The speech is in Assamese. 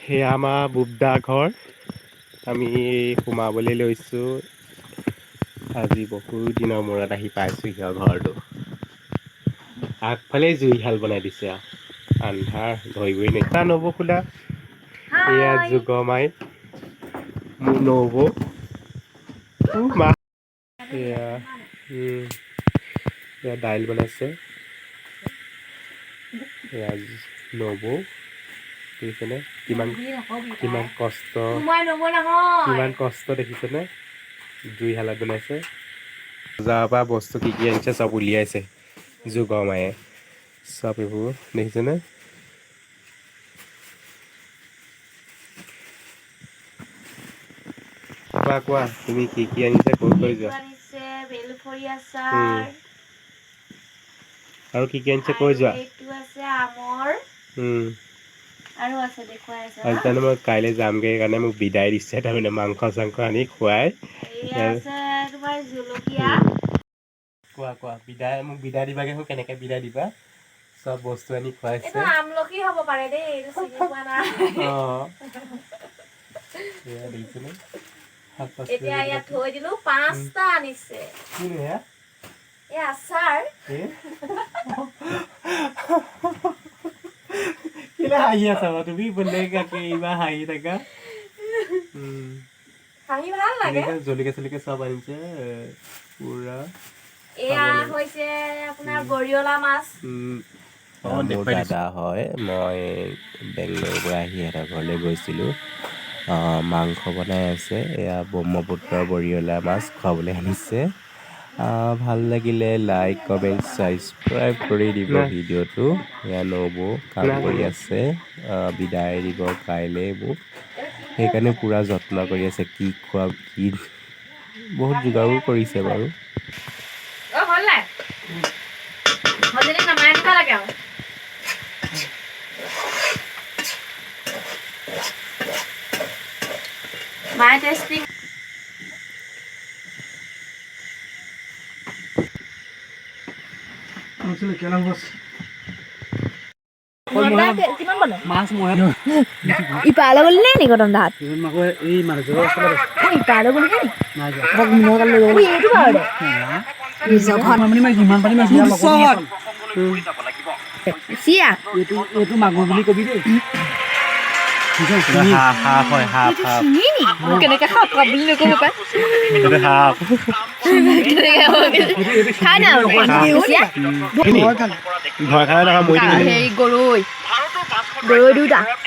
সেয়া আমাৰ বুবদা ঘৰ। আমি সোমাবলৈ লৈছোঁ। আজি বহুত দিনৰ মূৰত আহি পাইছোঁ সিহঁৰ ঘৰটো। আগফালে জুইশাল বনাই দিছে আৰু আন্ধাৰ ধৰিবই নোৱাৰি। নবৌ খোলা এয়া যুগমাই মোৰ নবৌ মা এয়া এয়া দাইল বনাইছে। এয়া নবৌ দেখিছেনে কিমান কষ্ট দেখিছেনে জুইশালত বনাইছে। বজাৰৰ পৰা বস্তু কি কি আনিছে চব উলিয়াইছে যুগমায়ে। চব এইবোৰ দেখিছেনে। কোৱা তুমি কি কি আনিছা কৈ যোৱা। বেলফৰি আচাৰ আৰু কি কি আনিছে কৈ যোৱা। এইটো আছে আমৰ আৰু আছে দেখুৱাই আছে আজি তাৰমানে মই কাইলৈ যামগৈ সেইকাৰণে মোক বিদায় দিছে তাৰমানে মাংস চাংস আনি খুৱাই। আছে তোমাৰ জলকীয়া। কোৱা বিদায় মোক বিদায় দিবাগে মোক কেনেকে বিদায় দিবা। চব বস্তু আনি খুৱাইছে। এইটো আমলখি হ'ব পাৰে দেই, এইটো চিনি পোৱা নাই। দেখিছেনে এতিয়া ইয়াত থৈ দিলো 5টা আনিছে। কিনো এয়া এই আচাৰ কেলে হাঁহি আছা বাৰু তুমি বেলেগাকে ইমান হাঁহি থাকা। হাঁহি ভাল লাগে। জলকীয়া চলকীয়া চব আনিছে পুৰা। এয়া হৈছে আপোনাৰ বৰিয়লা মাছ। মোৰ দাদা হয়, মই বেংগলোৰৰ পৰা আহি সিহঁতৰ ঘৰলৈ গৈছিলোঁ। মাংস বনাই আছে। এয়া ব্ৰহ্মপুত্ৰৰ বৰিয়লা মাছ খুৱাবলৈ আনিছে। ভাল লাগিলে লাইক কমেণ্ট ছাবস্ক্ৰাইব কৰি দিব ভিডিঅ'টো। এয়া নবৌ কাম কৰি আছে, বিদায় দিব কাইলৈ মোক। সেইকাৰণে পূৰা যত্ন কৰি আছে কি খুৱাম কি বহুত যোগাৰো কৰিছে বাৰু। মায়ে টেষ্টিং ইপাৰলৈ গ'লি নে নিক তন্দাত ইপাৰলৈ গ'লি নে মাগুৰ বুলি কবি দেই। কেনেকে খাব বুলি নকব পাই গৰৈ দুটা